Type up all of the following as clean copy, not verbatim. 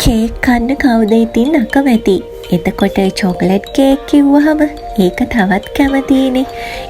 Cake කන්න කවුද ඉතින් අකමැති? එතකොට චොකලට් කේක් කිව්වහම ඒක තවත් කැමතියිනේ.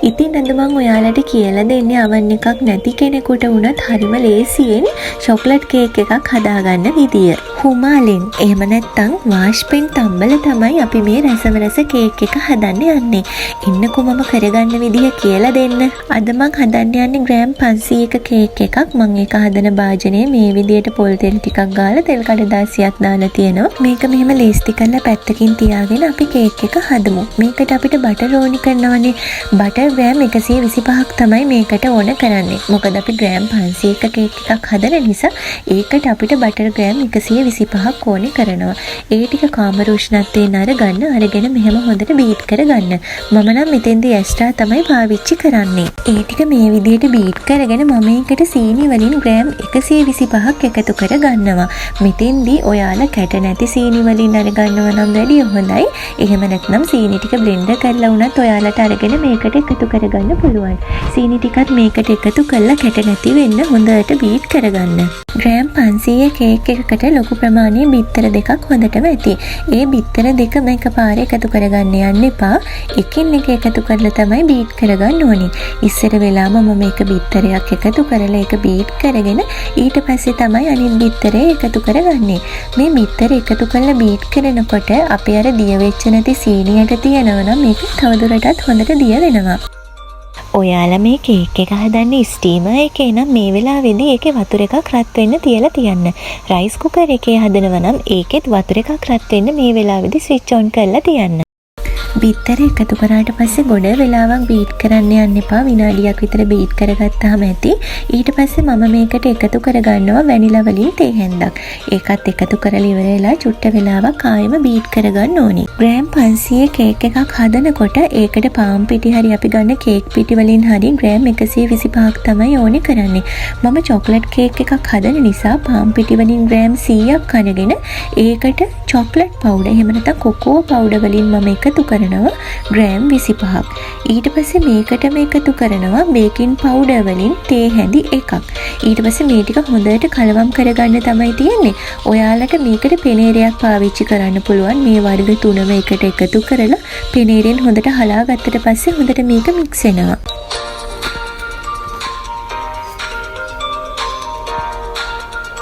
ඉතින් අද මම ඔයාලට කියලා දෙන්නේ අවන් එකක් නැති කෙනෙකුට වුණත් හරිම ලේසියෙන් චොකලට් කේක් එකක් හදාගන්න විදිය. හුමාලෙන් එහෙම නැත්නම් වාෂ්පෙන් තම්බල තමයි අපි මේ රසවරස කේක් එක හදන්න යන්නේ. ඉන්නකො මම කරගන්න විදිය කියලා දෙන්න. අද මම හදන්න යන්නේ ග්‍රෑම් 500ක කේක් එකක්. මම ඒක හදන භාජනයේ මේ විදියට පොල් තෙල් ටිකක් ගාලා තෙල් කඩදාසියක් දාලා තියෙනවා. මේක මෙහෙම ලේස්ති කරලා පැත්තකින් තියාගෙන අපි කේක් එක හදමු. මේකට අපිට බටර් ඕනි කරනවනේ. බටර් ග්‍රෑම් 125ක් තමයි මේකට ඕන කරන්නේ. මොකද අපි ග්‍රෑම් 500ක කේක් එකක් හදන නිසා ඒකට අපිට බටර් ග්‍රෑම් 125ක් ඕනි කරනවා. ඒ ටික කාමර උෂ්ණත්වයෙන් අරගෙන මෙහෙම හොඳට බීට් කරගන්න. මම නම් මෙතෙන්දී එක්ස්ට්‍රා තමයි පාවිච්චි කරන්නේ. ඒ ටික මේ විදියට බීට් කරගෙන මම ඒකට සීනි වලින් ග්‍රෑම් 125ක් එකතු කරගන්නවා. මෙතෙන්දී ඔයාලා කැට නැති සීනි වලින් අරගන්නවා නම් වැඩි හොඳයි. එහෙම නැත්නම් සීනි ටික බ්ලෙන්ඩර් කරලා වුණත් ඔයාලට අරගෙන මේකට එකතු කරගන්න පුළුවන්. සීනි ටිකත් මේකට එකතු කරලා කැට නැති වෙන්න හොඳට බීට් කරගන්න. ග්‍රෑම් 500 කේක් එකකට ලොකු ප්‍රමාණයේ බිත්තර දෙකක් හොඳටම ඇති. ඒ බිත්තර දෙකම එකපාරේ එකතු කරගන්න යන්න එපා. එකින් එක එකතු කරලා තමයි බීට් කරගන්න ඕනේ. ඉස්සර වෙලාවම මම මේක බිත්තරයක් එකතු කරලා ඒක බීට් කරගෙන ඊට පස්සේ තමයි අනිත් බිත්තරේ එකතු කරගන්නේ. මේ බිත්තර එකතු කරලා බීට් කරනකොට අපේ අර දිය වෙච්ච නැති සීනියට තියෙනවා නම් මේක තවදුරටත් හොඳට දිය වෙනවා. ඔයාලා මේ කේක් එක හදන්නේ ස්ටීමර් එකේ නම් මේ වෙලාවේදී ඒකේ වතුර එකක් රත් වෙන්න තියලා තියන්න. රයිස් කුකර් එකේ හදනවා නම් ඒකෙත් වතුර එකක් රත් වෙන්න මේ වෙලාවේදී ස්විච් ඔන් කරලා තියන්න. බිත්තර එකතු කරාට පස්සේ ගොඩ වෙලාවක් බීට් කරන්න යන්න එපා. විනාඩියක් විතර බීට් කරගත්තාම ඇති. ඊට පස්සේ මම මේකට එකතු කරගන්නවා වැනිලා වලින් තේ හැන්දක්. ඒකත් එකතු කරලා ඉවර වෙලා චුට්ට වෙලාවක් ආයෙම බීට් කරගන්න ඕනේ. ග්‍රෑම් 500 කේක් එකක් හදනකොට ඒකට පාන් පිටි හරි අපි ගන්න කේක් පිටි වලින් හරි ග්‍රෑම් 125ක් තමයි ඕනේ කරන්නේ. මම චොකලට් කේක් එකක් හදන නිසා පාන් පිටි වලින් ග්‍රෑම් 100ක් අරගෙන ඒකට චොකලට් පවුඩර් එහෙම නැත්නම් කොකෝ පවුඩර් වලින් මම එකතු කරනවා ග්‍රෑම් 25ක්. ඊට පස්සේ මේකටම එකතු කරනවා බේකින් පවුඩර් වලින් තේ හැඳි එකක්. ඊට පස්සේ මේ ටික හොඳට කලවම් කරගන්න තමයි තියෙන්නේ. ඔයාලට මේකට පෙනේරයක් පාවිච්චි කරන්න පුළුවන්. මේ වර්ග තුනම එකට එකතු කරලා පෙනේරෙන් හොඳට හලා ගත්තට පස්සේ හොඳට මේක මික්ස් වෙනවා.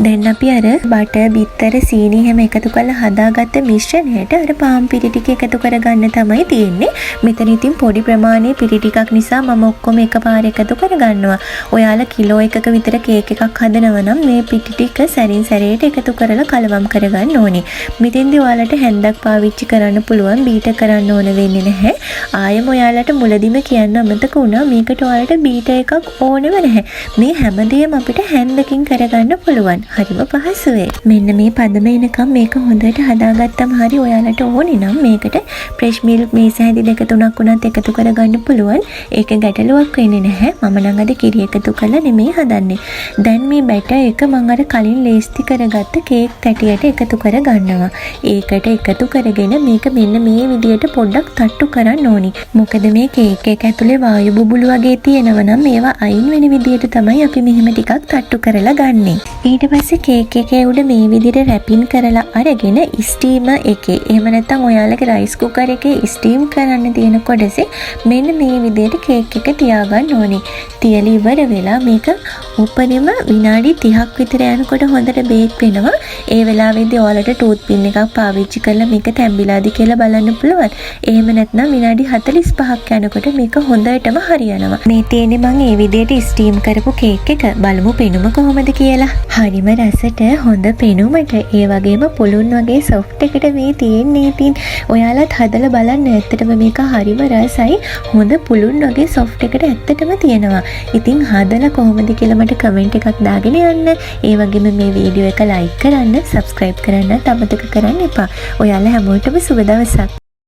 දැන් අපි අර බටර් බිත්තර සීනි හැම එකතු කරලා හදාගත්ත මිශ්‍රණයට අර පාන් පිටි ටික එකතු කරගන්න තමයි තියෙන්නේ. මෙතන ඉතින් පොඩි ප්‍රමාණයේ පිටි ටිකක් නිසා මම ඔක්කොම එකපාර එකතු කරගන්නවා. ඔයාලා කිලෝ එකක විතර කේක් එකක් හදනවා නම් මේ පිටි ටික සැරින් සැරේට එකතු කරලා කලවම් කරගන්න ඕනේ. මෙතෙන්දී ඔයාලට හැන්දක් පාවිච්චි කරන්න පුළුවන්. බීටර් කරන්න ඕන වෙන්නේ නැහැ. ආයෙම ඔයාලට මුලදිම කියන්න අමතක වුණා මේකට ඔයාලට බීටර් එකක් ඕනෙම නැහැ. මේ හැමදේම අපිට හැන්දකින් කරගන්න පුළුවන්. හරිම පහසුවේ. මෙන්න මේ පදම එනකම් මේක හොඳට හදාගත්තම හරි ඔයාලට ඕනේ නම් මේකට ෆ්‍රෙෂ් මිල්ක් මේස හැදි දෙක තුනක් උනත් එකතු කරගන්න පුළුවන්. ඒක ගැටලුවක් වෙන්නේ නැහැ. මම නම් අද කිරි එකතු කරලා නෙමෙයි හදන්නේ. දැන් මේ බැටර් එක මම අර කලින් ලේස්ති කරගත්ත කේක් තැටියට එකතු කරගන්නවා. ඒකට එකතු කරගෙන මේක මෙන්න මේ විදියට පොඩ්ඩක් තට්ටු කරන්න ඕනි. මොකද මේ කේක් එක ඇතුලේ වායු බුබුලු වගේ තියෙනවා නම් ඒවා අයින් වෙන විදියට තමයි අපි මෙහෙම ටිකක් තට්ටු කරලා ගන්නෙ. ඊට පස්සේ කේක් එකේ උඩ මේ විදිහට රැපින් කරලා අරගෙන ස්ටීමර් එකේ එහෙම නැත්නම් ඔයාලගේ රයිස් කුකර් එකේ ස්ටීම් කරන්න තියෙන කොටසේ මෙන්න මේ විදිහට කේක් එක තියාගන්න ඕනේ. තියලා ඉවර වෙලා මේක උපරිම විනාඩි 30ක් විතර යනකොට හොඳට බේක් වෙනවා. ඒ වෙලාවේදී ඔයාලට ටූත් පින් එකක් පාවිච්චි කරලා මේක තැඹිලාද කියලා බලන්න පුළුවන්. එහෙම නැත්නම් විනාඩි 45ක් යනකොට මේක හොඳටම හරියනවා. මේ තියෙන්නේ මම මේ විදිහට ස්ටීම් කරපු කේක් එක. බලමු පෙනුම කොහොමද කියලා. හරිම රසට හොඳ පෙනුමට ඒ වගේම පුළුන් වගේ සොෆ්ට් එකට මේ තියෙන්නේ. ඉතින් ඔයාලත් හදලා බලන්න. ඇත්තටම මේක හරිම රසයි. හොඳ පුළුන් වගේ සොෆ්ට් එකට ඇත්තටම තියෙනවා. ඉතින් හදලා කොහොමද කියලා මට කමෙන්ට් එකක් දාගෙන යන්න. ඒ වගේම මේ වීඩියෝ එක ලයික් කරන්න, සබ්ස්ක්‍රයිබ් කරන්නත් අමතක කරන්න එපා. ඔයාලා හැමෝටම සුබ දවසක්.